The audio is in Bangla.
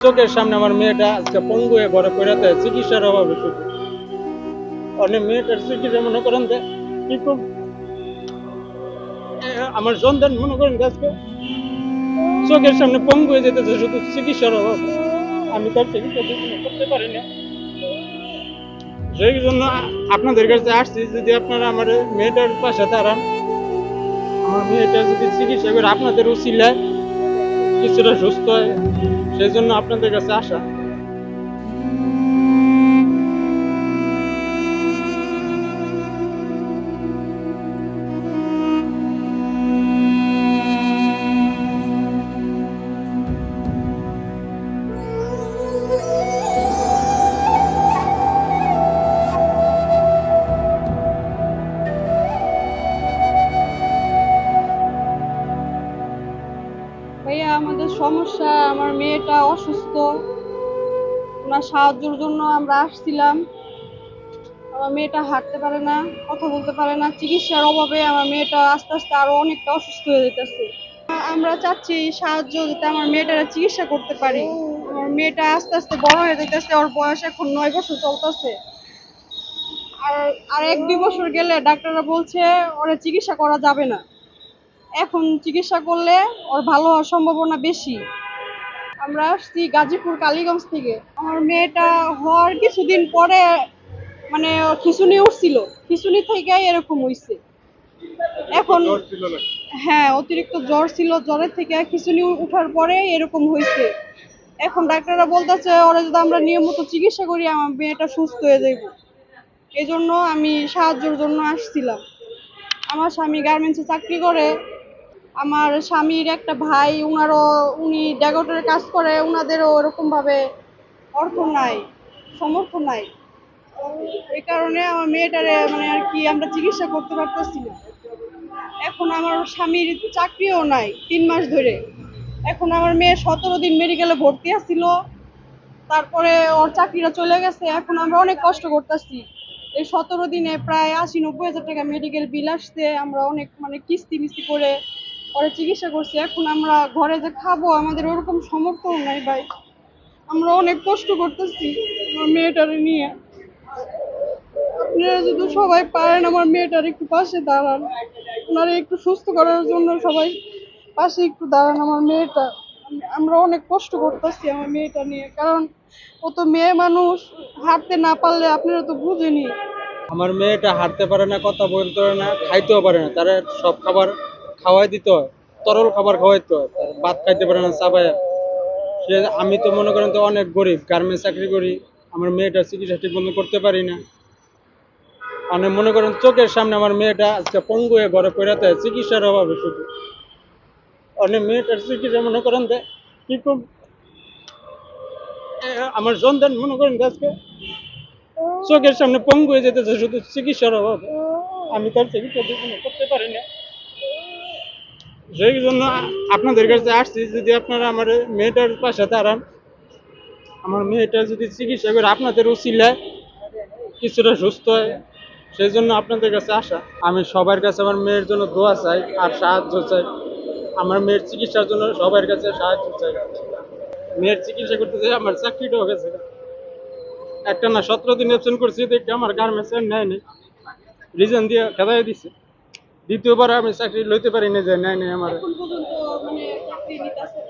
চোখের সামনে আমার মেয়েটা আজকে পঙ্গু হয়ে ঘরে পড়াতে চিকিৎসার অভাবে শুধু অনেক মেয়েটার চিকিৎসা মনে করেন যে কি খুব আমার সন্তান মনে করেন যে আজকে চোখের সামনে পঙ্গু হয়ে যেতেছে শুধু চিকিৎসার অভাবে। আমি তার চিকিৎসা ঠিকমতো করতে পারি না, সেই জন্য আপনাদের কাছে আসছি। যদি আপনারা আমার মেয়েটার পাশে দাঁড়ান, আমার মেয়েটা যদি চিকিৎসা করে আপনাদের উচিলায় কিছুটা সুস্থ হয়, সেই জন্য আপনাদের কাছে আসা। ভাইয়া, আমাদের সমস্যা, আমার মেয়েটা অসুস্থ। ওনার সাহায্যের জন্য আমরা আসছিলাম। আমার মেয়েটা হাঁটতে পারে না, কথা বলতে পারে না। চিকিৎসার অভাবে আমার মেয়েটা আস্তে আস্তে আরো অনেকটা অসুস্থ হয়ে যেতেছে। আমরা চাচ্ছি সাহায্য, যাতে আমার মেয়েটার চিকিৎসা করতে পারি। আমার মেয়েটা আস্তে আস্তে বড় হয়ে যেতেছে, ওর বয়স এখন 9 বছর চলতেছে। আর আর 1-2 বছর গেলে ডাক্তাররা বলছে ওরা চিকিৎসা করা যাবে না। এখন চিকিৎসা করলে ওর ভালো হওয়ার সম্ভাবনা বেশি। আমরা আসছি গাজীপুর কালীগঞ্জ থেকে। আমার মেয়েটা হওয়ার কিছুদিন পরে মানে ওর খিঁচুনি উঠছিল, খিঁচুনি থেকে এরকম হইছে। এখন হ্যাঁ, অতিরিক্ত জ্বর ছিল, জ্বরের থেকে খিঁচুনি উঠার পরে এরকম হয়েছে। এখন ডাক্তাররা বলতেছে ওরা যদি আমরা নিয়মিত চিকিৎসা করি আমার মেয়েটা সুস্থ হয়ে যাইব। এই জন্য আমি সাহায্যের জন্য আসছিলাম। আমার স্বামী গার্মেন্টসে চাকরি করে। আমার স্বামীর একটা ভাই, উনি ড্যাগটের কাজ করে, উনাদেরও ওরকম ভাবে অর্থ নাই, সমর্থ নাই। এই কারণে আমার মেয়েটারে মানে আর কি আমরা চিকিৎসা করতে পারতেছি না। এখন আমার স্বামীর চাকরিও নাই 3 মাস ধরে। এখন আমার মেয়ে 17 দিন মেডিকেলে ভর্তি আছিল, তারপরে ওর চাকরিটা চলে গেছে। এখন আমরা অনেক কষ্ট করতেছি। এই 17 দিনে প্রায় 80-90 হাজার টাকা মেডিকেল বিল আসছে। আমরা অনেক মানে কিস্তি মিস্তি করে পরে চিকিৎসা করছি। এখন আমরা ঘরে যে খাবো আমাদের ওরকম সামর্থ্যও নাই ভাই। আমরা অনেক কষ্ট করতেছি আমার মেয়েটারে নিয়ে। আপনারা যদি সবাই পারেন আমার মেয়েটার একটু পাশে দাঁড়ান, ওনারা একটু সুস্থ করার জন্য সবাই পাশে একটু দাঁড়ান। আমার মেয়েটা, আমরা অনেক কষ্ট করতেছি আমার মেয়েটা নিয়ে, কারণ ও তো মেয়ে মানুষ, হাঁটতে না পারলে আপনারা তো বুঝেনি। আমার মেয়েটা হাঁটতে পারে না, কথা বলতে পারে না, খাইতেও পারে না। তারা সব খাবার খাওয়াই দিতে হয়, তরল খাবার খাওয়াইতে হয়। তার ভাত খাইতে পারে না চাবায়। সে আমি তো মনে করেন তো অনেক গরিব, গার্মেন্টস চাকরি করি। আমার মেয়েটার চিকিৎসা ঠিক মতো করতে পারি না। মানে মনে করেন চোখের সামনে আমার মেয়েটা আজকে পঙ্গু হয়ে ঘরে পড়াতে চিকিৎসার অভাবে শুধু অনেক মেয়েটার চিকিৎসা মনে করেন যে কি খুব আমার সন্তান মনে করেন যে আজকে চোখের সামনে পঙ্গু হয়ে যেতেছে শুধু চিকিৎসার অভাবে। আমি তার চিকিৎসা ঠিক মতো করতে পারি না, সেই জন্য আপনাদের কাছে আসছি। যদি আপনারা আমার মেয়েটার পাশে দাঁড়ান, আমার মেয়েটা যদি চিকিৎসা করে আপনাদের উচিলায় কিছুটা সুস্থ হয়, সেই জন্য আপনাদের কাছে আসা। আমি সবার কাছে আমার মেয়ের জন্য দোয়া চাই আর সাহায্য চাই। আমার মেয়ের চিকিৎসার জন্য সবার কাছে সাহায্য চাই। মেয়ের চিকিৎসা করতে চাই, আমার চাকরিটাও গেছে। একটা না 17 দিন অ্যাবসেন্ট করছি, দেখে আমার গার্মেন্টস নেয়নি, রিজন দিয়ে খেদাই দিছে। দ্বিতীয়বার আমি চাকরি লইতে পারি না যে নেয় নেই আমার। এখন পর্যন্ত মানে চাকরি নিতেছে